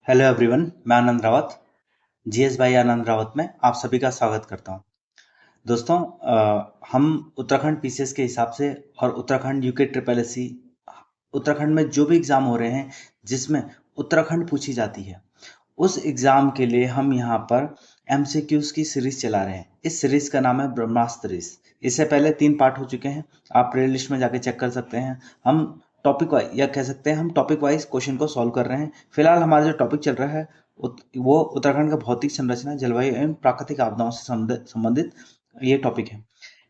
Hello everyone, मैं आनंद Rawat, GS भाई आनंद रावत में आप सभी का स्वागत करता हूं। दोस्तों, हम उत्तराखंड पीसीएस के हिसाब से और Uttarakhand UK triple SC Uttarakhand में जो भी एग्जाम हो रहे हैं जिसमें उत्तराखंड पूछी जाती है, उस एग्जाम के लिए हम यहाँ पर एमसीक्यूज की सीरीज चला रहे हैं। इस सीरीज का नाम है ब्रह्मास्त्र सीरीज। इससे पहले 3 पार्ट हो चुके हैं, आप प्ले लिस्ट में जाके चेक कर सकते हैं। हम टॉपिक वाइज या कह सकते हैं हम टॉपिक वाइज क्वेश्चन को सॉल्व कर रहे हैं। फिलहाल हमारा जो टॉपिक चल रहा है वो उत्तराखंड का भौतिक संरचना, जलवायु एवं प्राकृतिक आपदाओं से संबंधित ये टॉपिक है।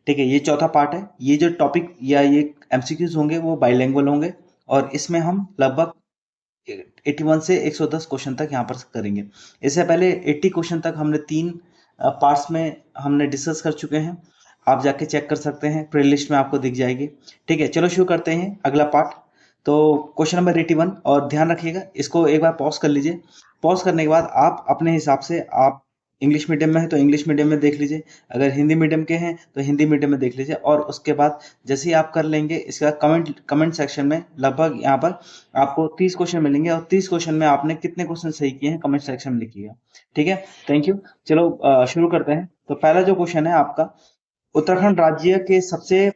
ठीक है, ये चौथा पार्ट है। ये जो टॉपिक या ये एमसीक्यूज होंगे वो बाइलिंगुअल होंगे और इसमें हम लगभग 81 से 110 क्वेश्चन तक यहाँ पर करेंगे। इससे पहले 80 क्वेश्चन तक हमने 3 पार्ट्स में हमने डिस्कस कर चुके हैं। आप जाके चेक कर सकते हैं, प्ले लिस्ट में आपको दिख जाएगी। ठीक है, चलो शुरू करते हैं अगला पार्ट। तो क्वेश्चन नंबर 81, और ध्यान रखिएगा, इसको एक बार पॉज कर लीजिए। पॉज करने के बाद आप अपने हिसाब से, आप इंग्लिश मीडियम में है तो इंग्लिश मीडियम में देख लीजिए, अगर हिंदी मीडियम के हैं तो हिंदी मीडियम में देख लीजिए। और उसके बाद जैसे ही आप कर लेंगे, इसके बाद कमेंट सेक्शन में लगभग यहाँ पर आपको 30 क्वेश्चन मिलेंगे और 30 क्वेश्चन में आपने कितने क्वेश्चन सही किए हैं कमेंट सेक्शन में लिखिएगा। ठीक है, थैंक यू। चलो शुरू करते हैं। तो पहला जो क्वेश्चन है आपका, उत्तराखंड राज्य के सबसे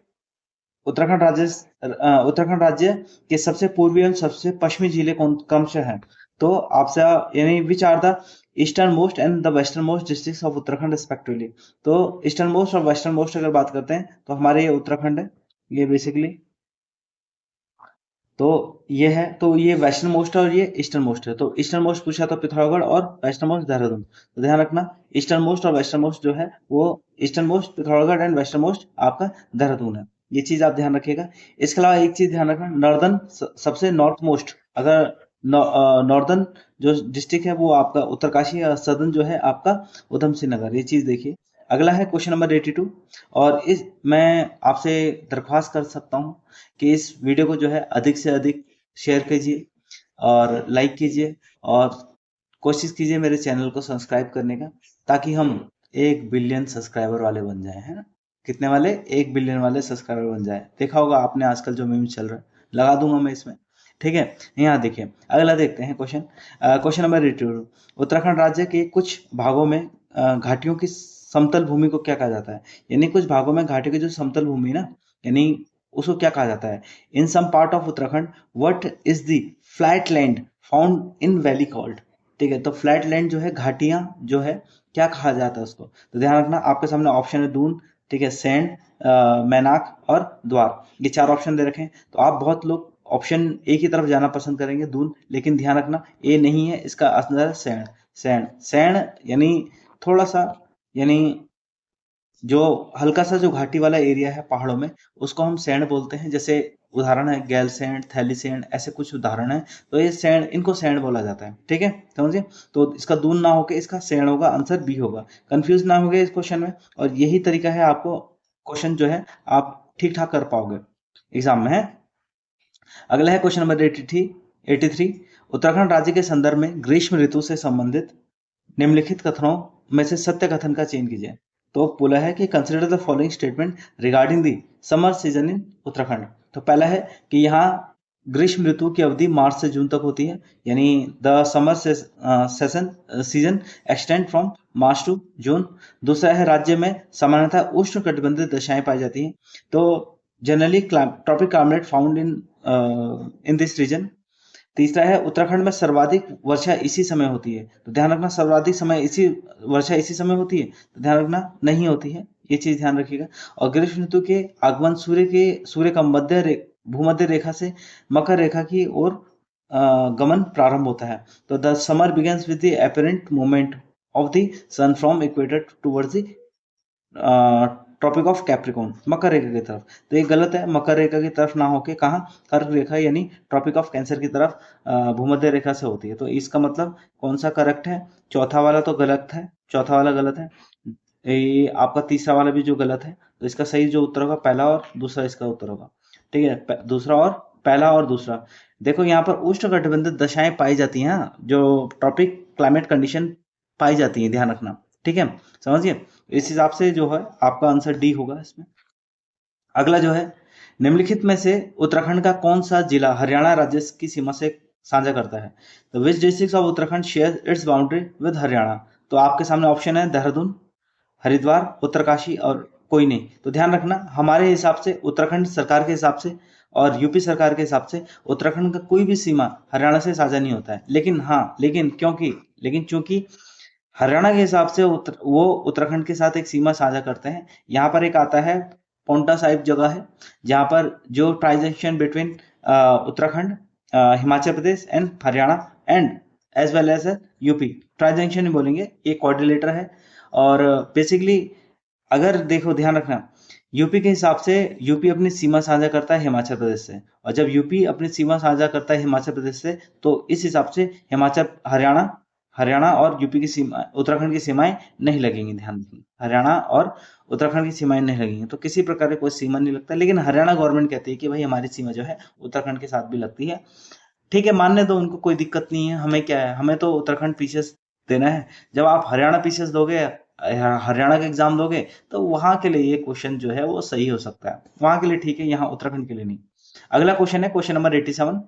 उत्तराखंड राज्य के सबसे पूर्वी एवं सबसे पश्चिमी जिले कौन से हैं? तो आपसे, यानी which are the eastern most and the western most districts of Uttarakhand respectively. तो ईस्टर्न मोस्ट और वेस्टर्न मोस्ट अगर बात करते हैं तो हमारे ये उत्तराखंड है, ये बेसिकली। तो ये है, तो ये वेस्टर्न मोस्ट है और ये ईस्टर्न मोस्ट है। तो ईस्टर्न मोस्ट पूछा तो पिथौरागढ़ और वेस्टर्न मोस्ट देहरादून। तो ध्यान रखना, ईस्टर्न मोस्ट और वेस्टर्न मोस्ट जो है वो eastern most Pithoragarh and western most आपका देहरादून है। ये चीज आप ध्यान रखिएगा। इसके अलावा एक चीज ध्यान रखना, नॉर्दर्न सबसे नॉर्थ मोस्ट, अगर नॉर्दर्न जो डिस्ट्रिक्ट है वो आपका उत्तरकाशी, या सदर्न जो है आपका उधम सिंह नगर। ये चीज देखिए। अगला है क्वेश्चन नंबर 82, और इस मैं आपसे दरख्वास्त कर सकता हूँ कि इस वीडियो को जो है अधिक से अधिक शेयर कीजिए और लाइक कीजिए, और कोशिश कीजिए मेरे चैनल को सब्सक्राइब करने का, ताकि हम 1 बिलियन सब्सक्राइबर वाले बन जाए, है ना। कितने वाले? 1 बिलियन वाले सब्सक्राइबर बन जाए। देखा होगा आपने आजकल जो मीम चल रहा है, लगा दूंगा मैं इसमें। ठीक है, यहाँ देखिए, अगला देखते हैं क्वेश्चन। क्वेश्चन नंबर 82, उत्तराखंड राज्य के कुछ भागों में घाटियों की समतल भूमि को क्या कहा जाता है? यानी कुछ भागों में घाटियों की जो समतल भूमि ना, यानी उसको क्या कहा जाता है? In some part of Uttarakhand what is the flat land found in valley called? ठीक है, तो फ्लैट लैंड जो है, घाटियां जो है, क्या कहा जाता है उसको? तो ध्यान रखना, आपके सामने ऑप्शन है दून, ठीक है, सैंड, मैनाक और द्वार। ये 4 ऑप्शन दे रखे हैं। तो आप बहुत लोग ऑप्शन ए की तरफ जाना पसंद करेंगे, दून, लेकिन ध्यान रखना ए नहीं है, इसका आंसर है सैंड। सैंड सैंड यानी थोड़ा सा, यानी जो हल्का सा जो घाटी वाला एरिया है पहाड़ों में, उसको हम सैंड बोलते हैं। जैसे उदाहरण है गैल सैंड, थैली सैंड, ऐसे कुछ उदाहरण है। तो ये सैंड, इनको सैंड बोला जाता है। ठीक है, समझिए। तो इसका दून ना होके इसका सैंड होगा, आंसर बी होगा। कंफ्यूज ना हो गए इस क्वेश्चन में, और यही तरीका है, आपको क्वेश्चन जो है आप ठीक ठाक कर पाओगे एग्जाम में, है। अगला है क्वेश्चन नंबर 83, उत्तराखंड राज्य के संदर्भ में ग्रीष्म ऋतु से संबंधित निम्नलिखित कथनों में से सत्य कथन का चयन कीजिए। तो बोला है कि consider the following statement regarding the summer season in Uttarakhand. तो पहला है कि यहाँ ग्रीष्म ऋतु की अवधि मार्च से जून तक होती है, यानी the summer session season extend from March to June. दूसरा है, राज्य में सामान्यतः उष्ण कटिबंधीय दशाएं पाई जाती हैं। तो generally tropic climate found in this region. तीसरा है, उत्तराखंड में सर्वाधिक वर्षा इसी समय होती है। तो ध्यान रखना, सर्वाधिक समय इसी वर्षा इसी समय होती है, तो ध्यान रखना नहीं होती है, ये चीज ध्यान रखिएगा। और ग्रीष्म ऋतु के आगमन सूर्य का भूमध्य रेखा से मकर रेखा की ओर गमन प्रारंभ होता है। तो the summer begins with the apparent movement of the sun from equator towards the tropic of Capricorn, मकर रेखा की तरफ। तो ये गलत है, मकर रेखा की तरफ ना होके कहाँ, कर्क रेखा यानी ट्रॉपिक ऑफ कैंसर की तरफ भूमध्य रेखा से होती है। तो इसका मतलब कौन सा करेक्ट है? चौथा वाला तो गलत है, चौथा वाला गलत है। ये आपका तीसरा वाला भी जो गलत है। तो इसका सही जो उत्तर होगा, पहला और दूसरा इसका उत्तर होगा। ठीक है, दूसरा और पहला और दूसरा। देखो, यहाँ पर उष्ण कटिबंधीय दशाएं पाई जाती हैं, जो ट्रॉपिक क्लाइमेट कंडीशन पाई जाती है, ध्यान रखना। ठीक है, समझिए। इस हिसाब से जो है आपका आंसर डी होगा इसमें। अगला जो है, निम्नलिखित में से उत्तराखंड का कौन सा जिला हरियाणा राज्य की सीमा से साझा करता है। तो विच district of Uttarakhand share its boundary with Haryana? तो आपके सामने ऑप्शन है देहरादून, हरिद्वार, उत्तरकाशी और कोई नहीं। तो ध्यान रखना, हमारे हिसाब से, उत्तराखंड सरकार के हिसाब से और यूपी सरकार के हिसाब से उत्तराखंड का कोई भी सीमा हरियाणा से साझा नहीं होता है। लेकिन हाँ, लेकिन चूंकि हरियाणा के हिसाब से वो उत्तराखंड के साथ एक सीमा साझा करते हैं। यहाँ पर एक आता है पोंटा साहिब जगह है, जहाँ पर जो transaction between Uttarakhand, Himachal Pradesh and Haryana and as well as UP, transaction ही बोलेंगे, ये कोऑर्डिनेटर है। और बेसिकली अगर देखो, ध्यान रखना, यूपी के हिसाब से यूपी अपनी सीमा साझा करता है हिमाचल प्रदेश से, और जब यूपी अपनी सीमा साझा करता है हिमाचल प्रदेश से, तो इस हिसाब से हरियाणा और यूपी की सीमा, उत्तराखंड की सीमाएं नहीं लगेंगी। ध्यान रखना, हरियाणा और उत्तराखंड की सीमाएं नहीं लगेंगी, तो किसी प्रकार की कोई सीमा नहीं लगता। लेकिन हरियाणा गवर्नमेंट कहती है कि भाई हमारी सीमा जो है उत्तराखंड के साथ भी लगती है। ठीक है, मानने दो उनको, कोई दिक्कत नहीं है, हमें क्या है, हमें तो उत्तराखंड पीसीएस देना है। जब आप हरियाणा पीसीएस दोगे, हरियाणा का एग्जाम दोगे, तो वहां के लिए ये क्वेश्चन जो है वो सही हो सकता है, वहां के लिए ठीक है, यहाँ उत्तराखंड के लिए नहीं। अगला क्वेश्चन है क्वेश्चन नंबर 87,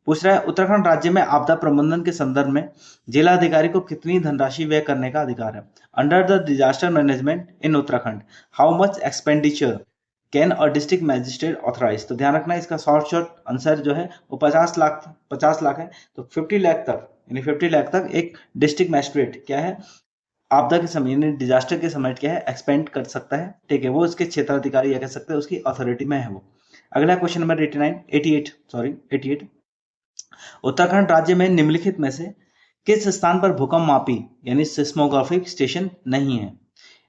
पूछ रहा है उत्तराखंड राज्य में आपदा प्रबंधन के संदर्भ में जिला अधिकारी को कितनी धनराशि व्यय करने का अधिकार है? Under the disaster management in Uttarakhand how much expenditure can a district magistrate authorise? तो ध्यान रखना, इसका शॉर्ट आंसर जो है वो 50 लाख है। तो 50 लाख तक, यानी 50 लाख तक एक डिस्ट्रिक्ट मैजिस्ट्रेट क्या है, आपदा के समय यानी डिजास्टर के समय क्या है, एक्सपेंड कर सकता है। ठीक है, वो उसके क्षेत्राधिकारी या कह सकते हैं उसकी अथॉरिटी में है वो। अगला क्वेश्चन नंबर 88, उत्तराखंड राज्य में निम्नलिखित में से किस स्थान पर भूकंप मापी यानी सिस्मोग्राफिक स्टेशन नहीं है?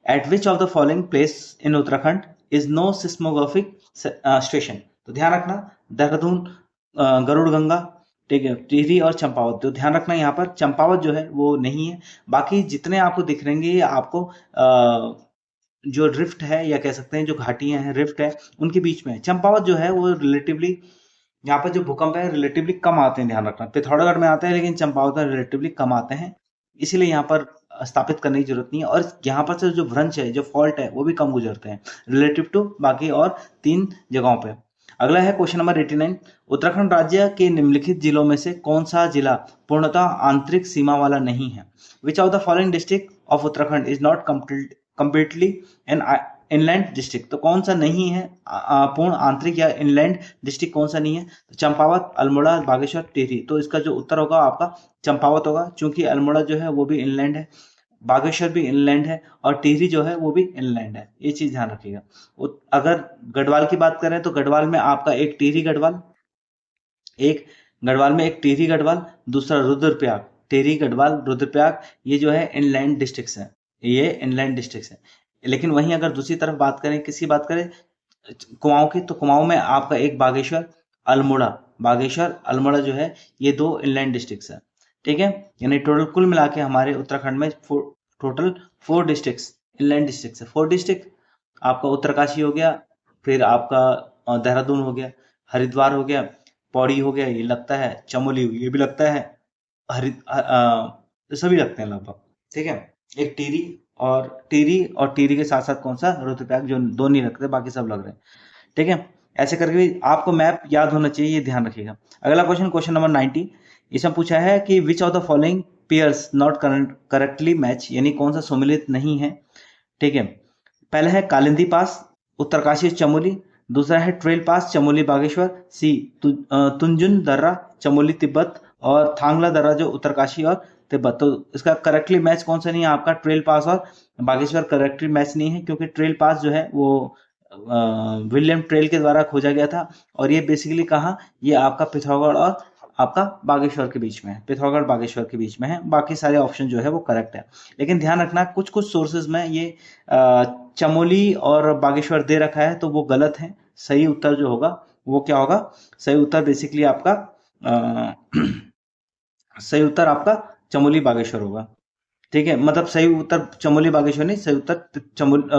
At which of the following place in Uttarakhand is no seismographic station? तो ध्यान रखना, देहरादून, गरुड़गंगा, ठीक है, टिहरी और चंपावत। तो ध्यान रखना, यहाँ पर चंपावत जो है वो नहीं है। बाकी जितने आपको दिख रहेंगे ये आपको जो रिफ्ट है या कह सकते हैं जो घाटियां हैं, रिफ्ट है, उनके बीच में है। चंपावत जो है वो रिलेटिवली, यहाँ पर जो भूकंप है रिलेटिवली कम आते हैं। ध्यान रखना, पिथौरागढ़ में आते हैं लेकिन चंपावत में रिलेटिवली कम आते हैं, इसीलिए यहाँ पर स्थापित करने की जरूरत नहीं है। और यहाँ पर से जो भ्रंश है, जो फॉल्ट है, वो भी कम गुजरते हैं रिलेटिव टू बाकी और 3 जगहों पे। अगला है क्वेश्चन नंबर 89, उत्तराखंड राज्य के निम्नलिखित जिलों में से कौन सा जिला पूर्णतः आंतरिक सीमा वाला नहीं है? Which of the following district of Uttarakhand is not completely an inland district? तो कौन सा नहीं है पूर्ण आंतरिक या इनलैंड डिस्ट्रिक्ट, कौन सा नहीं है? तो चंपावत, अल्मोड़ा, बागेश्वर, टिहरी। तो इसका जो उत्तर होगा आपका चंपावत होगा, क्योंकि अल्मोड़ा जो है वो भी इनलैंड है, बागेश्वर भी इनलैंड है और टिहरी जो है वो भी इनलैंड है। ये चीज ध्यान रखिएगा। अगर गढ़वाल की बात करें तो गढ़वाल में आपका एक टिहरी गढ़वाल, दूसरा रुद्रप्रयाग। टिहरी, गढ़वाल, रुद्रप्रयाग, ये जो है इनलैंड डिस्ट्रिक्ट्स है, ये इनलैंड डिस्ट्रिक्ट्स है। लेकिन वहीं अगर दूसरी तरफ बात करें, कुमाऊं की, तो कुमाऊं में आपका एक बागेश्वर, अल्मोड़ा जो है ये 2 इनलैंड डिस्ट्रिक्ट्स है। ठीक है, यानी टोटल कुल मिला के हमारे उत्तराखंड में टोटल 4 डिस्ट्रिक्ट्स इनलैंड डिस्ट्रिक्ट्स है। 4 डिस्ट्रिक्ट आपका उत्तरकाशी हो गया, फिर आपका देहरादून हो गया, हरिद्वार हो गया, पौड़ी हो गया, ये लगता है, चमोली ये भी लगता है, सभी लगते हैं लगभग। ठीक है, एक टिहरी के साथ साथ कौन सा, रुद्रप्रयाग, जो 2 नहीं लगते, बाकी सब लग रहे हैं। ठीक है, ऐसे करके भी आपको मैप याद होना चाहिए, ये ध्यान रखिएगा। अगला क्वेश्चन नंबर 90, इसमें पूछा है कि विच of the following pairs not correctly match, यानी कौन सा सम्मिलित नहीं है? ठीक है, पहला है कालिंदी पास, उत्तरकाशी, चमोली। दूसरा है ट्रेल पास, चमोली, बागेश्वर। सी तुंजुन दर्रा, चमोली, तिब्बत। और थांगला दर्रा जो उत्तरकाशी और तिब्बत। तो इसका करेक्टली मैच कौन सा नहीं है आपका? ट्रेल पास और बागेश्वर करेक्टली मैच नहीं है, क्योंकि ट्रेल पास जो है वो विलियम ट्रेल के द्वारा खोजा गया था, और ये बेसिकली कहाँ, ये आपका पिथौरागढ़ और आपका बागेश्वर के बीच में है, पिथौरागढ़ बागेश्वर के बीच में है। बाकी सारे ऑप्शन जो है वो करेक्ट है, लेकिन ध्यान रखना कुछ सोर्सेज में ये चमोली और बागेश्वर दे रखा है, तो वो गलत है। सही उत्तर जो होगा वो क्या होगा? सही उत्तर बेसिकली आपका सही उत्तर आपका चमोली बागेश्वर होगा। ठीक है, मतलब सही उत्तर चमोली बागेश्वर नहीं, सही उत्तर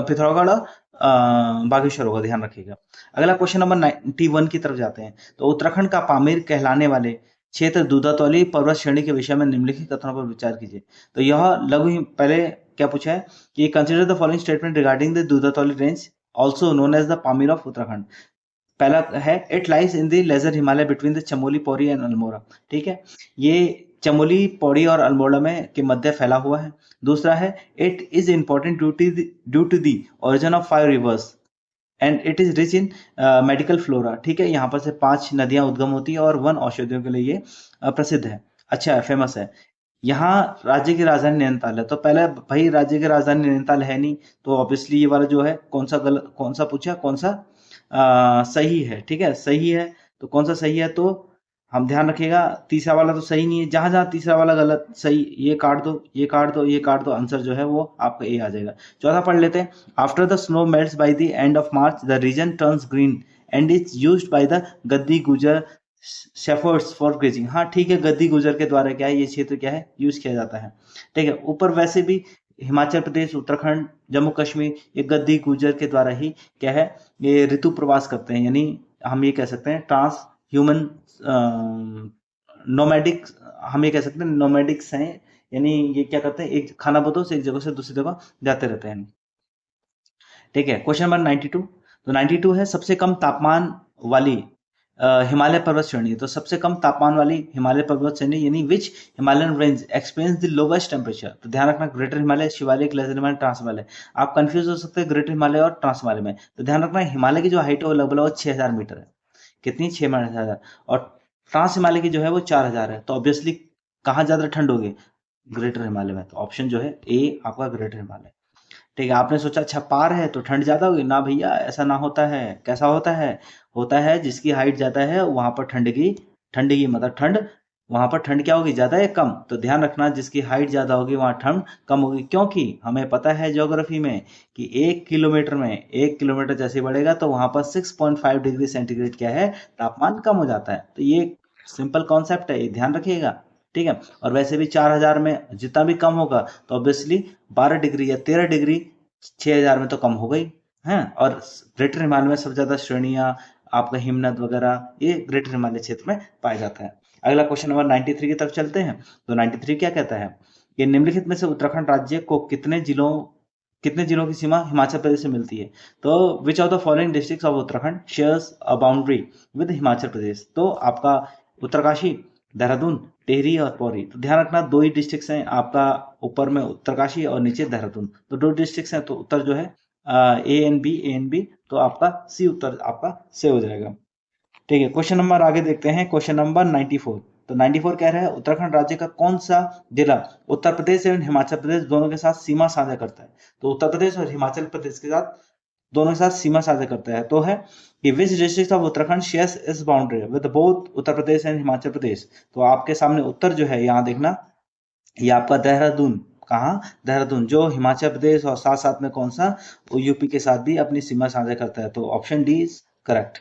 पिथौरागढ़ और बागेश्वर होगा, ध्यान रखिएगा। अगला क्वेश्चन नंबर 91 की तरफ जाते हैं। तो उत्तराखंड का पामीर कहलाने वाले क्षेत्र दूधातौली पर्वत श्रेणी के विषय में निम्नलिखित कथनों पर विचार कीजिए। तो यह पहले क्या पूछा है कि consider the following statement regarding the Dudhatoli range, also known as the Pamir of Uttarakhand. पहला है it lies in the lesser Himalaya between the Chamoli Pauri and Almora, ठीक है, ये चमोली पौड़ी और अल्मोड़ा में के मध्य फैला हुआ है। दूसरा है it is important due to the origin of 5 rivers and it is rich in medical flora, ठीक है, यहाँ पर से 5 नदियां उद्गम होती है और 1 औषधियों के लिए ये प्रसिद्ध है, अच्छा है, फेमस है। यहाँ राज्य की राजधानी नैनीताल है, तो पहले भाई राज्य की राजधानी नैनीताल है नहीं, तो ऑब्वियसली ये वाला जो है कौन सा गलत, कौन सा पूछा, कौन सा सही है, ठीक है, सही है, तो कौन सा सही है, तो हम ध्यान रखिएगा तीसरा वाला तो सही नहीं है, जहां जहां तीसरा वाला गलत सही, ये काट दो, ये काट दो, ये काट दो, आंसर जो है वो आपका ए आ जाएगा। चौथा पढ़ लेते हैं, after the snow melts by the end of March the region turns green and is used by the Gaddi Gujjar shepherd's for grazing, हाँ ठीक है, गद्दी गुजर के द्वारा क्या है ये क्षेत्र क्या है यूज किया जाता है, ठीक है। ऊपर वैसे भी हिमाचल प्रदेश, उत्तराखंड, जम्मू कश्मीर ये गद्दी गुजर के द्वारा ही क्या है ये ऋतु प्रवास करते हैं, यानी हम ये कह सकते हैं ट्रांस ह्यूमन नोमैडिक, हम ये कह सकते हैं नोमैडिक्स हैं, यानी ये क्या करते हैं एक खानाबदोश से एक जगह से दूसरी जगह जाते रहते हैं, ठीक है। क्वेश्चन नंबर 92, तो 92 है सबसे कम तापमान वाली हिमालय पर्वत श्रेणी, तो सबसे कम तापमान वाली हिमालय पर्वत श्रेणी यानी which Himalayan range experience the lowest temperature, तो ध्यान रखना greater Himalaya, Shivalik, lesser Himalaya, trans Himalaya, आप कंफ्यूज हो सकते हैं ग्रेटर हिमालय और ट्रांस हिमालय में, तो ध्यान रखना हिमालय की जो हाइट है वो लगभग 6000 मीटर है, कितनी 6000, और ट्रांस हिमालय की जो है वो 4000 है, तो ऑब्वियसली कहाँ ज्यादा ठंड होगी, ग्रेटर हिमालय में, तो ऑप्शन जो है ए आपका ग्रेटर हिमालय, ठीक है। आपने सोचा अच्छा पार है तो ठंड ज्यादा होगी, ना भैया ऐसा ना होता है, कैसा होता है जिसकी हाइट ज्यादा है वहां पर ठंड की मतलब ठंड, वहां पर ठंड क्या होगी ज्यादा या कम, तो ध्यान रखना जिसकी हाइट ज्यादा होगी वहां ठंड कम होगी, क्योंकि हमें पता है ज्योग्राफी में कि 1 किलोमीटर जैसे बढ़ेगा तो वहां पर 6.5 डिग्री सेंटीग्रेड क्या है तापमान कम हो जाता है, तो ये सिंपल कॉन्सेप्ट है, ये ध्यान रखिएगा, ठीक है। और वैसे भी 4000 में जितना भी कम होगा तो ऑब्वियसली 12 डिग्री या 13 डिग्री 6000 में तो कम हो गई है, और ग्रेटर हिमालय में सबसे ज्यादा श्रेणियां आपका हिमनद वगैरह ये ग्रेटर हिमालय क्षेत्र में पाया जाता है। अगला क्वेश्चन नंबर 93 की तरफ चलते हैं, तो 93 क्या कहता है कि निम्नलिखित में से उत्तराखंड राज्य को कितने जिलों की सीमा हिमाचल प्रदेश से मिलती है, तो which of the following districts of Uttarakhand shares a boundary with Himachal Pradesh, तो आपका उत्तरकाशी, देहरादून, टिहरी और पौड़ी, तो ध्यान रखना 2 ही डिस्ट्रिक्ट हैं आपका, ऊपर में उत्तरकाशी और नीचे देहरादून, तो 2 डिस्ट्रिक्ट हैं, तो उत्तर जो है ए एन बी, तो आपका सी उत्तर आपका से हो जाएगा, ठीक है। क्वेश्चन नंबर आगे देखते हैं, क्वेश्चन नंबर 94, तो 94 कह रहा है उत्तराखंड राज्य का कौन सा जिला उत्तर प्रदेश एवं हिमाचल प्रदेश दोनों के साथ सीमा साझा करता है, तो उत्तर प्रदेश और हिमाचल प्रदेश के साथ दोनों के साथ सीमा साझा करता है, तो है कि which district of Uttarakhand shares is boundary with both Uttar Pradesh and Himachal Pradesh, तो आपके सामने उत्तर जो है यहाँ देखना ये आपका देहरादून, कहाँ देहरादून जो हिमाचल प्रदेश और साथ साथ में कौन सा यूपी के साथ भी अपनी सीमा साझा करता है, तो ऑप्शन डी इज करेक्ट।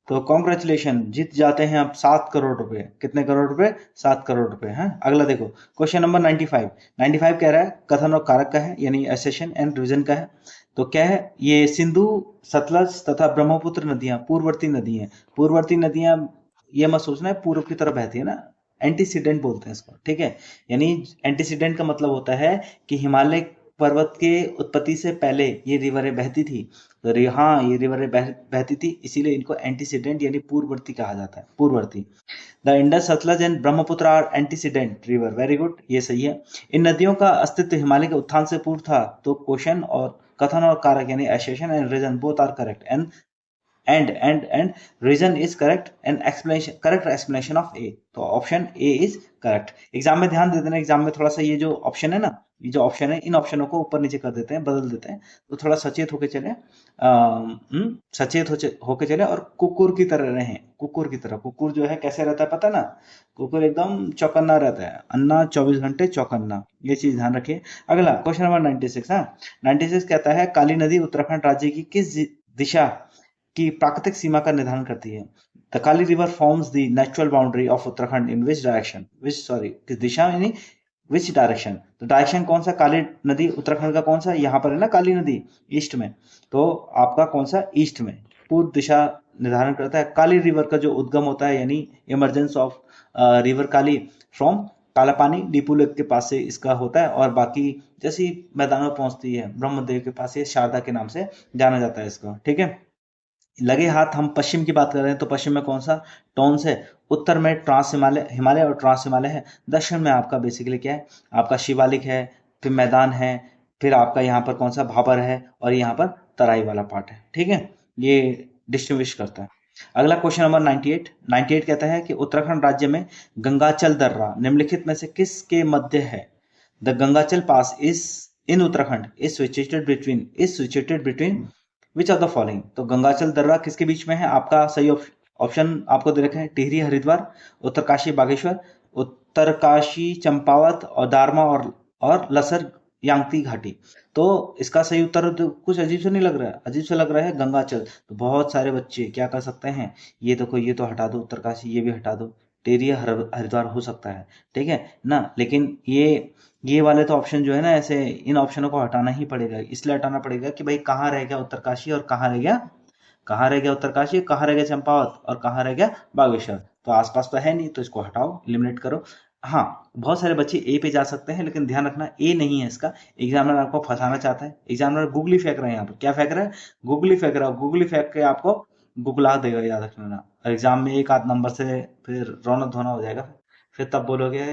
तो कॉन्ग्रेचुलेशन, जीत जाते हैं आप 7 करोड़ रुपए, कितने करोड़ रुपए, 7 करोड़ रुपए हैं। अगला देखो क्वेश्चन नंबर 95, 95 कह रहा है कथन और कारक का है, यानी एसेशन एंड रीजन का है, तो क्या है ये सिंधु, सतलज तथा ब्रह्मपुत्र नदियां पूर्ववर्ती नदी हैं, पूर्ववर्ती नदियां ये मत सोचना है पूर्व की तरफ बहती है ना, एंटीसीडेंट बोलते हैं इसको, ठीक है, यानी एंटीसीडेंट का मतलब होता है कि हिमालय पर्वत के उत्पत्ति से पहले ये रिवरें बहती थी, तो हाँ ये रिवरें बहती थी, इसीलिए इनको एंटीसीडेंट यानी पूर्ववर्ती कहा जाता है, पूर्ववर्ती। The Indus, Sutlej and Brahmaputra are antecedent river, very good, ये सही है। इन नदियों का अस्तित्व हिमालय के उत्थान से पूर्व था, तो क्वेश्चन और कथन और कारक यानी assertion and reason both are correct, and reason is correct and explanation correct explanation of A, तो option A is correct. Exam में ध्यान दे देना, एग्जाम में थोड़ा सा ये जो ऑप्शन है ना, ये जो ऑप्शन है इन ऑप्शनों को ऊपर नीचे कर देते हैं, बदल देते हैं, तो थोड़ा सचेत होके चले, होके चले और कुकुर की तरह रहें, कुकुर की तरह, कुकुर जो है कैसे रहता है पता ना, कुकुर एकदम चौकन्ना रहता है, अन्ना 24 घंटे चौकन्ना, ये चीज ध्यान रखिए। अगला क्वेश्चन नंबर 96, हाँ 96 कहता है काली नदी उत्तराखंड राज्य की किस दिशा की प्राकृतिक सीमा का निर्धारण करती है, the Kali river forms the natural boundary of Uttarakhand in which direction, which sorry किस दिशा यानी विच डायरेक्शन, तो डायरेक्शन कौन सा, काली नदी उत्तराखंड का कौन सा, यहाँ पर है ना काली नदी ईस्ट में, तो आपका कौन सा ईस्ट में पूर्व दिशा निर्धारण करता है। काली रिवर का जो उद्गम होता है यानी emergence of river Kali from Kalapani depot lake के पास से इसका होता है, और बाकी जैसी मैदानों में पहुंचती है ब्रह्मदेव के पास, ये शारदा के नाम से जाना जाता है इसको, ठीक है। लगे हाथ हम पश्चिम की बात कर रहे हैं तो पश्चिम में कौन सा टॉन्स है, उत्तर में ट्रांस हिमालय हिमालय और ट्रांस हिमालय है, दक्षिण में आपका बेसिकली क्या है, आपका शिवालिक है, फिर मैदान है, फिर आपका यहाँ पर कौन सा भाबर है, और यहाँ पर तराई वाला पार्ट है। ठीक है, ये डिस्टिंग्विश करता है। अगला क्वेश्चन नंबर 98। 98 कहता है कि उत्तराखंड राज्य में गंगाचल दर्रा निम्नलिखित में से किसके मध्य है? The Gangachal pass is in Uttarakhand is situated between which of the following. तो गंगाचल दर्रा किसके बीच में है? आपका सही ऑप्शन आपको दे रखे हैं, टिहरी हरिद्वार, उत्तरकाशी बागेश्वर, उत्तरकाशी चंपावत, और दारमा और लसर यांगती घाटी। तो इसका सही उत्तर तो कुछ अजीब से नहीं लग रहा है, अजीब से लग रहा है गंगाचल। तो बहुत सारे बच्चे क्या कर सकते हैं, ये देखो ये तो हटा दो, उत्तरकाशी ये भी हटा दो, टिहरी हरिद्वार हो सकता है, ठीक है ना। लेकिन ये वाले तो ऑप्शन जो है ना, ऐसे इन ऑप्शनों को हटाना ही पड़ेगा। इसलिए हटाना पड़ेगा कि भाई कहाँ रह गया उत्तरकाशी, और कहाँ रह गया उत्तरकाशी, कहाँ रह गया चंपावत, और कहाँ रह गया बागेश्वर। तो आसपास तो है नहीं, तो इसको हटाओ, एलिमिनेट करो। हाँ, बहुत सारे बच्चे ए पे जा सकते हैं, लेकिन ध्यान रखना ए नहीं है इसका। एग्जामिनर आपको फंसाना चाहता है, एग्जामिनर गूगली फेंक रहे हैं यहाँ पर। क्या फेंक रहा है? गूगली फेंक रहा है। गूगली फेंक के आपको गुगला देगा, याद रखना। एग्जाम में एक आध नंबर से फिर रोना धोना हो जाएगा। फिर तब बोलोगे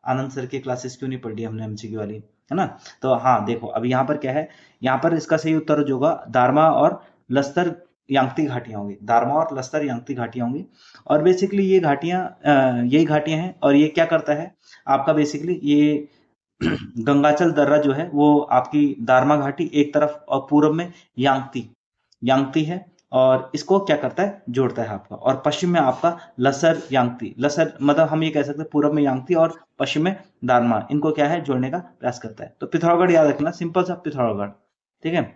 आनंद सर की क्लासेस क्यों नहीं पढ़ी हमने एमसीक्यू वाली, है ना। तो हाँ देखो, अब यहाँ पर क्या है, यहाँ पर इसका सही उत्तर जो होगा दारमा और लस्तर यांगती घाटियां होंगी, दारमा और लस्तर यांगती घाटियां होंगी। और बेसिकली ये घाटियां यही घाटियां हैं, और ये क्या करता है आपका, बेसिकली ये गंगाचल दर्रा जो है वो आपकी दारमा घाटी एक तरफ, और पूर्व में यांगती यांगती है, और इसको क्या करता है, जोड़ता है आपका। और पश्चिम में आपका लसर यांगती, लसर मतलब हम ये कह सकते हैं पूर्व में यांगती और पश्चिम में दारमा, इनको क्या है, जोड़ने का प्रयास करता है। तो पिथौरागढ़ याद रखना, सिंपल सा पिथौरागढ़। ठीक है,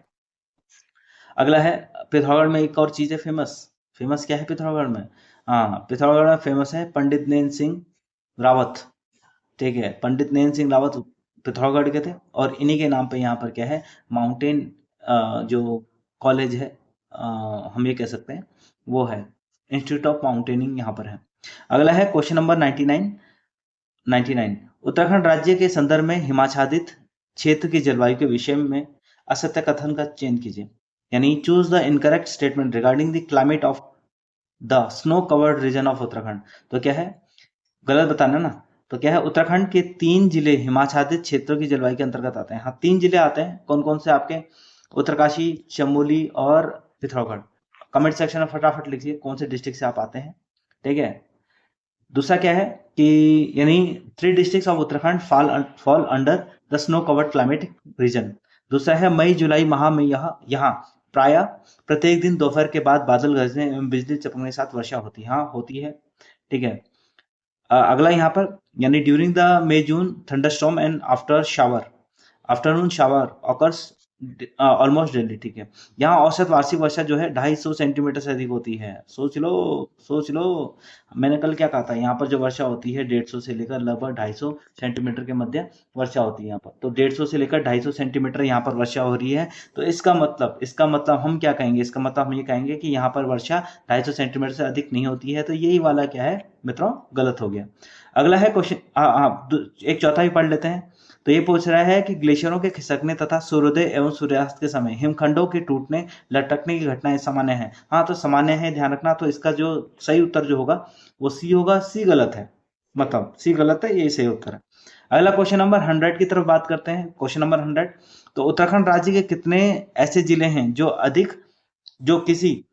अगला है पिथौरागढ़ में एक और चीज है फेमस। फेमस क्या है पिथौरागढ़ में? हाँ, पिथौरागढ़ में फेमस है पंडित नैन सिंह रावत। ठीक है, पंडित नैन सिंह रावत पिथौरागढ़ के थे, और इन्हीं के नाम पे यहाँ पर क्या है, माउंटेन जो कॉलेज है, हम ये कह सकते हैं वो है, इंस्टीट्यूट ऑफ माउंटेनिंग यहाँ पर है। अगला है क्वेश्चन नंबर 99। 99, उत्तराखंड राज्य के संदर्भ में हिमाच्छादित क्षेत्र की जलवायु के विषय में असत्य कथन का चयन कीजिए। यानी choose the incorrect statement regarding the climate of the snow covered region of Uttarakhand. तो क्या है, गलत बताना ना। तो क्या है, उत्तराखंड के 3 जिले हिमाच्छादित क्षेत्रों की जलवायु के अंतर्गत आते हैं। हाँ, 3 जिले आते हैं, कौन कौन से आपके? उत्तरकाशी, चमोली और पिथौरागढ़। कमेंट सेक्शन में फटाफट लिखिए कौन से डिस्ट्रिक्ट से आप आते हैं। ठीक है, दूसरा क्या है कि यानी 3 districts of Uttarakhand fall under the snow covered climatic reason. दूसरा है मई जुलाई माह में यहाँ प्राय प्रत्येक दिन दोपहर के बाद बादल गरजने एवं बिजली चमकने के साथ वर्षा होती है। हाँ, होती है। ठीक है, अगला यहाँ पर, यानी during the may June thunderstorm and afternoon shower occurs almost daily. ठीक है, यहाँ औसत वार्षिक वर्षा जो है 250 सेंटीमीटर से अधिक होती है। सोच लो, मैंने कल क्या कहा था, यहाँ पर जो वर्षा होती है 150 से लेकर लगभग 250 सेंटीमीटर के मध्य वर्षा होती है यहाँ पर। तो 150 से लेकर 250 सेंटीमीटर यहाँ पर वर्षा हो रही है। तो इसका मतलब हम क्या कहेंगे, इसका मतलब हम ये कहेंगे कि यहाँ पर वर्षा 250 सेंटीमीटर से अधिक नहीं होती है। तो यही वाला क्या है मित्रों, गलत हो गया। अगला है क्वेश्चन, एक चौथा भी पढ़ लेते हैं। तो ये पूछ रहा है कि ग्लेशियरों के खिसकने तथा सूर्योदय एवं सूर्यास्त के समय हिमखंडों के टूटने लटकने की घटनाएं सामान्य है। हाँ, तो सामान्य है, ध्यान रखना। तो इसका जो सही उत्तर जो होगा वो सी होगा। सी गलत है, मतलब सी गलत है, ये सही उत्तर है। अगला क्वेश्चन नंबर 100 की तरफ बात करते हैं। क्वेश्चन नंबर 100, तो उत्तराखंड राज्य के कितने ऐसे जिले हैं जो किसी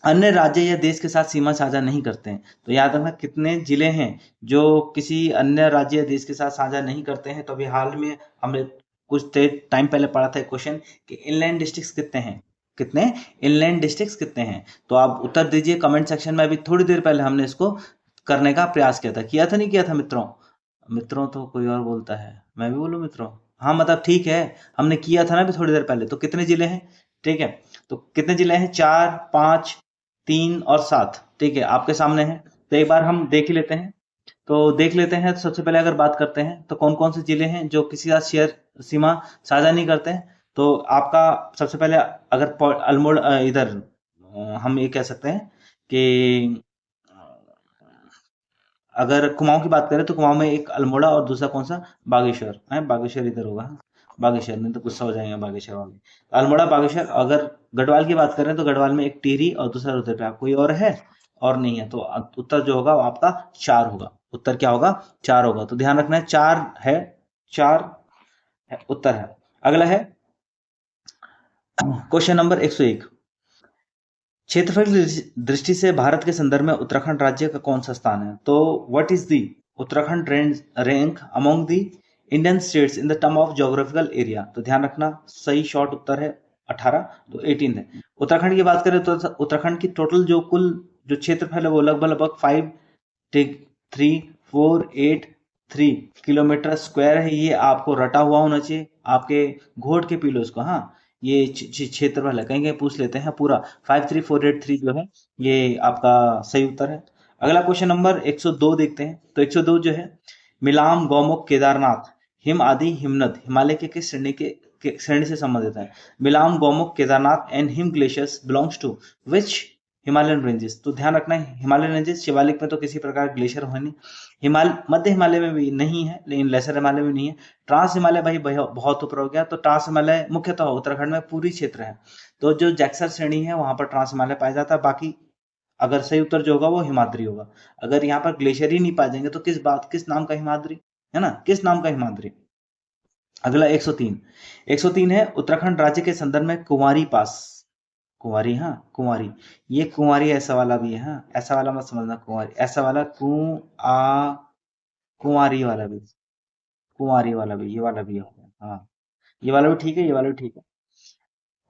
अन्य राज्य या देश के साथ सीमा साझा नहीं करते हैं? तो याद रखना कितने जिले हैं जो किसी अन्य राज्य या देश के साथ साझा नहीं करते हैं। तो अभी हाल में हमने कुछ टाइम पहले पढ़ा था क्वेश्चन कि इनलैंड डिस्ट्रिक्ट्स कितने हैं, कितने इनलैंड डिस्ट्रिक्ट्स कितने हैं। तो आप उत्तर दीजिए कमेंट सेक्शन में। अभी थोड़ी देर पहले हमने इसको करने का प्रयास किया था नहीं किया था मित्रों? मित्रों तो कोई और बोलता है, मैं भी बोलूं मित्रों? हाँ, मतलब ठीक है, हमने किया था ना अभी थोड़ी देर पहले। तो कितने जिले हैं? ठीक है, तो कितने जिले हैं? 4, 5, 3 और 7। ठीक है, आपके सामने है। तो एक बार हम देख ही लेते हैं। तो देख लेते हैं। तो सबसे पहले अगर बात करते हैं तो कौन कौन से जिले हैं जो किसी का शेयर सीमा साझा नहीं करते हैं। तो आपका सबसे पहले अगर अल्मोड़ा इधर हम ये कह सकते हैं कि अगर कुमाऊं की बात करें तो कुमाऊं में एक अल्मोड़ा और दूसरा कौन सा, बागेश्वर है। बागेश्वर इधर होगा, बागेश्वर, नहीं तो गुस्सा हो जाएंगे बागेश्वर वाले। अल्मोड़ा, बागेश्वर। अगर गढ़वाल की बात करें तो गढ़वाल में एक टिहरी और दूसरा रुद्रप्रयाग, कोई और है? और नहीं है, तो उत्तर जो होगा वो आपका 4 होगा। उत्तर क्या होगा? 4 होगा। तो ध्यान रखना है 4 है, 4 है, उत्तर है। अगला है क्वेश्चन नंबर 101। क्षेत्रफल की दृष्टि से भारत के संदर्भ में उत्तराखंड राज्य का कौन सा स्थान है? तो what is the Uttarakhand rank among the Indian states in the term of geographical area? तो ध्यान रखना सही शॉर्ट उत्तर है 18, तो 18 है। उत्तराखंड की बात करें तो उत्तराखंड की टोटल जो कुल जो क्षेत्रफल है वो लगभग लगभग 53483 किलोमीटर स्क्वायर है। ये आपको रटा हुआ होना चाहिए आपके घोट के पिलोस को। हाँ, ये क्षेत्रफल है, कहीं कहीं पूछ लेते हैं पूरा। 53483 जो है ये आपका सही उत्तर है। अगला क्वेश्चन नंबर 102 देखते हैं। तो 102 जो है, मिलाम, गौमुख, केदारनाथ, हिम आदि, हिमनद हिमालय के किस श्रेणी से संबंधित है? Milam, Gaumukh, Kedarnath and Him glaciers belongs to which Himalayan ranges? तो ध्यान रखना है हिमालयन रेंजेस, शिवालिक में तो किसी प्रकार ग्लेशियर हो नहीं, मध्य हिमालय में भी नहीं है, लेकिन लेसर हिमालय में नहीं है। ट्रांस हिमालय भाई बहुत ऊपर हो गया, तो ट्रांस हिमालय मुख्यतः उत्तराखंड में पूरी क्षेत्र है, तो जो जैक्सर श्रेणी है वहां पर ट्रांस हिमालय पाया जाता है। बाकी अगर सही उत्तर जो होगा वो हिमाद्री होगा। अगर यहाँ पर ग्लेशियर ही नहीं पाए जाएंगे तो किस नाम का हिमाद्री, है ना, किस नाम का हिमाद्री? अगला 103। 103 है, उत्तराखंड राज्य के संदर्भ में कुंवारी पास, कुंवारी, हाँ कुंवारी, ये कुंवारी ऐसा वाला भी है, हाँ ऐसा वाला मत समझना, कुंवारी ऐसा वाला कुंवारी वाला भी, कुंवारी वाला भी, ये वाला भी है। हाँ, ये वाला भी ठीक है, ये वाला भी ठीक है।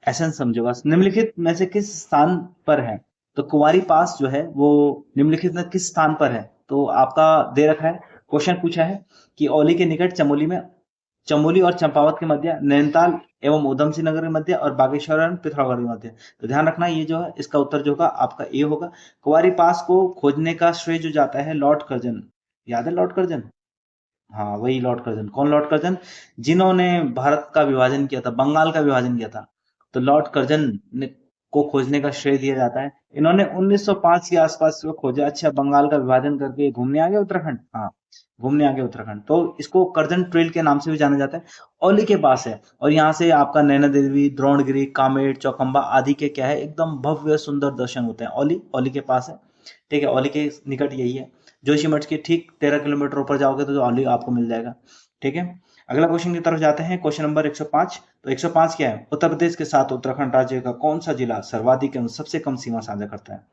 ऐसा समझो बस, निम्नलिखित में से किस स्थान पर है? तो कुंवारी पास जो है वो निम्नलिखित में किस स्थान पर है? तो आपका दे रखा है, क्वेश्चन पूछा है कि औली के निकट, चमोली और चंपावत के मध्य, नैनीताल एवं उधम सिंह नगर के मध्य और बागेश्वर एवं पिथौरागढ़ के मध्य। तो ध्यान रखना ये जो है इसका उत्तर जो होगा आपका ए होगा। कुंवारी पास को खोजने का श्रेय जो जाता है लॉर्ड कर्जन, याद है लॉर्ड कर्जन? हाँ वही लॉर्ड कर्जन। कौन लॉर्ड कर्जन? जिन्होंने भारत का विभाजन किया था, बंगाल का विभाजन किया था, तो लॉर्ड कर्जन ने को खोजने का श्रेय दिया जाता है। इन्होंने 1905 के आसपास को खोजा। अच्छा, बंगाल का विभाजन करके घूमने आ गए उत्तराखंड। हाँ, घूमने आ गए उत्तराखंड, तो इसको कर्जन ट्रेल के नाम से भी जाना जाता है। औली के पास है, और यहाँ से आपका नैना देवी, द्रोणगिरी, कामेट, चौखंबा आदि के क्या है एकदम भव्य सुंदर दर्शन होते हैं। औली के पास है, ठीक है, औली के निकट यही है। जोशीमठ के ठीक 13 किलोमीटर ऊपर जाओगे तो औली आपको मिल जाएगा, ठीक है। अगला क्वेश्चन की तरफ जाते हैं, क्वेश्चन नंबर 105। तो 105 क्या है? उत्तर प्रदेश के साथ उत्तराखंड राज्य का कौन सा जिला सर्वाधिक एवं सबसे कम सीमा साझा करता है?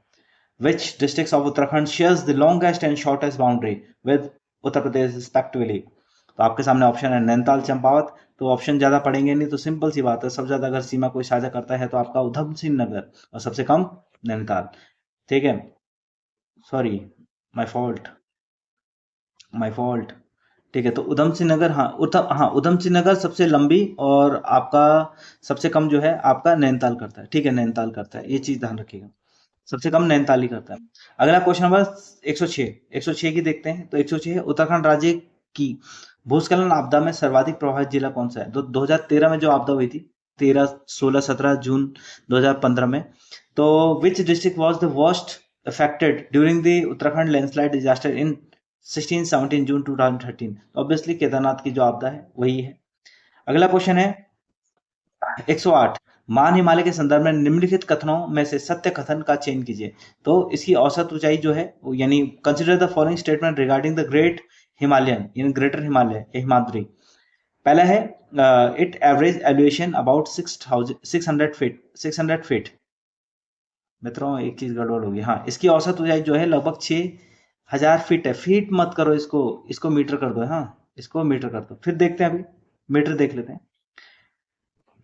Which districts of Uttarakhand shares the longest and shortest boundary with Uttar Pradesh respectively? तो आपके सामने ऑप्शन है नैनीताल, चंपावत। तो ऑप्शन ज्यादा पढ़ेंगे नहीं, तो सिंपल सी बात है, सबसे ज्यादा अगर सीमा कोई साझा करता है तो आपका उधम सिंह नगर, और सबसे कम नैनीताल, ठीक है। Sorry, my fault, my fault, ठीक है। तो उधम सिंह नगर, हाँ उधम सिंह नगर सबसे लंबी, और आपका सबसे कम जो है आपका नैनीताल करता है, ठीक है, नैनीताल करता है, ये चीज ध्यान रखिएगा, सबसे कम नैनीताल ही करता है। अगला क्वेश्चन नंबर 106। 106 की देखते हैं। तो 106 है, उत्तराखंड राज्य की भूस्खलन आपदा में सर्वाधिक प्रभावित जिला कौन सा है? तो 2013 में जो आपदा हुई थी, 13, 16, 17 जून 2015 में, तो which district was the worst affected during the Uttarakhand landslide disaster in 16, 17 June 2013? Obviously Kedarnath की जो आपदा है वही है। अगला क्वेश्चन है 108। मान हिमालय के संदर्भ में निम्नलिखित कथनों में से सत्य कथन का चयन कीजिए। तो इसकी औसत ऊंचाई जो है वो, यानी consider the following statement regarding the great Himalayan, यानी ग्रेटर हिमालय, हिमाद्री। पहला है it average elevation about 600 feet. मित्रों एक चीज गड़बड़ होगी, हाँ इसकी औसत ऊंचाई जो है लगभग 6000 फीट है। फीट मत करो इसको, इसको मीटर कर दो, हाँ इसको मीटर कर दो, फिर देखते हैं, अभी मीटर देख लेते हैं।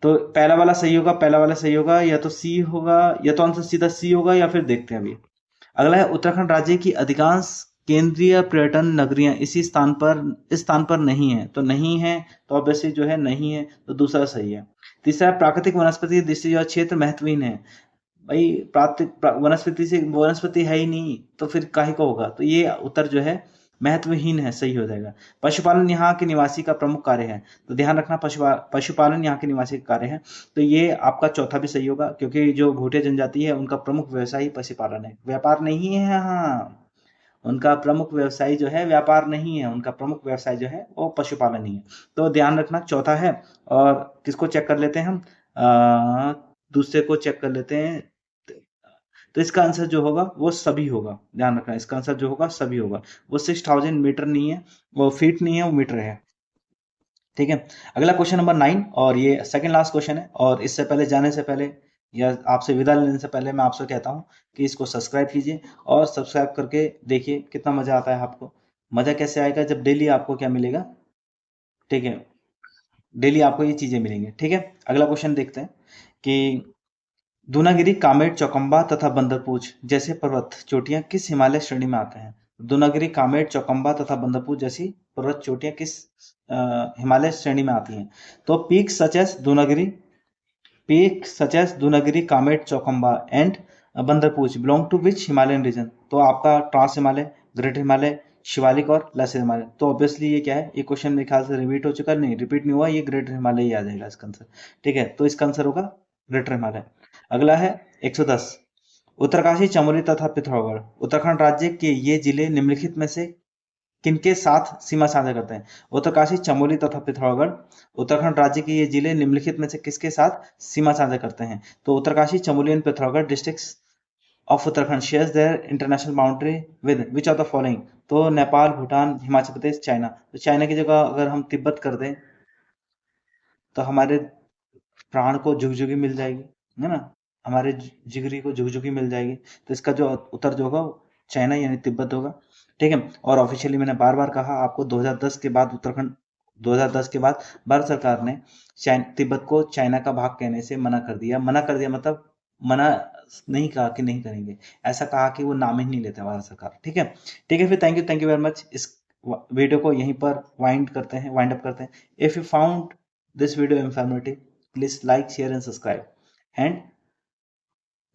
तो पहला वाला सही होगा, पहला वाला सही होगा, या तो सी होगा, या तो आंसर सीधा सी होगा, या फिर देखते हैं अभी। अगला है, उत्तराखंड राज्य की अधिकांश केंद्रीय पर्यटन नगरियां इस स्थान पर नहीं है। तो नहीं है, तो ऑब्वियसली जो है नहीं है, तो दूसरा सही है। तीसरा, प्राकृतिक वनस्पति दृष्टि जो क्षेत्र महत्वहीन है। भाई प्राकृतिक वनस्पति से वनस्पति है ही नहीं, तो फिर काहे को होगा? तो ये उत्तर जो है महत्वहीन है, सही हो जाएगा। पशुपालन यहाँ के निवासी का प्रमुख कार्य है। तो ध्यान रखना, पशुपालन यहाँ के निवासी का कार्य है, तो ये आपका चौथा भी सही होगा, क्योंकि जो भूटिया जनजाति है उनका प्रमुख व्यवसाय ही पशुपालन है, व्यापार नहीं है। हाँ, उनका प्रमुख व्यवसाय जो है व्यापार नहीं है, उनका प्रमुख व्यवसाय जो है वो पशुपालन ही है। तो ध्यान रखना चौथा है। और किसको चेक कर लेते हैं हम, दूसरे को चेक कर लेते हैं। तो इसका आंसर जो होगा वो सभी होगा, ध्यान रखना इसका आंसर जो होगा सभी होगा। वो 6000 मीटर नहीं है, वो फीट नहीं है, वो मीटर है। ठीक है, अगला क्वेश्चन नंबर 9, और ये सेकंड लास्ट क्वेश्चन है। और इससे पहले जाने से पहले या आपसे विदा लेने से पहले मैं आपसे कहता हूँ कि इसको सब्सक्राइब कीजिए, और सब्सक्राइब करके देखिए कितना मजा आता है आपको। मजा कैसे आएगा, जब डेली आपको क्या मिलेगा, ठीक है, डेली आपको ये चीजें मिलेंगी। ठीक है, अगला क्वेश्चन देखते हैं कि दूनागिरी, कामेट, चौकम्बा तथा बंदरपूछ जैसे पर्वत चोटियां किस हिमालय श्रेणी में आते हैं। दूनागिरी, कामेट, चौकम्बा तथा बंदरपूछ जैसी पर्वत चोटियां किस हिमालय श्रेणी में आती हैं। तो peak such as Dunagiri, Kamet, Chaukhamba and Bandarpunch belong to which Himalayan region. तो आपका ट्रांस हिमालय, ग्रेट हिमालय, शिवालिक और लेसर हिमालय। तो ऑब्वियसली ये क्या है, ये क्वेश्चन मेरे ख्याल से रिपीट हो चुका है, नहीं रिपीट नहीं हुआ, ये ग्रेटर हिमालय ही आ जाएगा इसका आंसर। ठीक है, तो इसका आंसर होगा ग्रेटर हिमालय। अगला है 110, उत्तरकाशी, चमोली तथा पिथौरागढ़ उत्तराखंड राज्य के ये जिले निम्नलिखित में से किनके साथ सीमा साझा करते हैं। उत्तरकाशी, चमोली तथा पिथौरागढ़ उत्तराखंड राज्य के ये जिले निम्नलिखित में से किसके साथ सीमा साझा करते हैं। तो Uttarkashi, Chamoli and Pithoragarh districts of Uttarakhand shares their international boundary with which of the following. तो नेपाल, भूटान, हिमाचल प्रदेश, चाइना। तो चाइना की जगह अगर हम तिब्बत कर दें तो हमारे प्राण को झुगझुगी मिल जाएगी, है ना, हमारे जिगरी को झुगझुगी मिल जाएगी। तो इसका जो उत्तर जो होगा चाइना यानी तिब्बत होगा। ठीक है, और ऑफिशियली मैंने बार बार कहा आपको, 2010 के बाद उत्तराखंड 2010 के बाद भारत सरकार ने तिब्बत को चाइना का भाग कहने से मना कर दिया। मना कर दिया मतलब मना नहीं कहा कि नहीं करेंगे, ऐसा कहा कि वो नाम ही नहीं लेते भारत सरकार। ठीक है, ठीक है, फिर थैंक यू वेरी मच। इस वीडियो को यहीं पर वाइंड अप करते हैं। If you found this video informative, please like, share and subscribe. And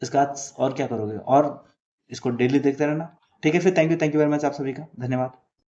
इसका और क्या करोगे, और इसको डेली देखते रहना। ठीक है, फिर थैंक यू वेरी मच आप सभी का, धन्यवाद।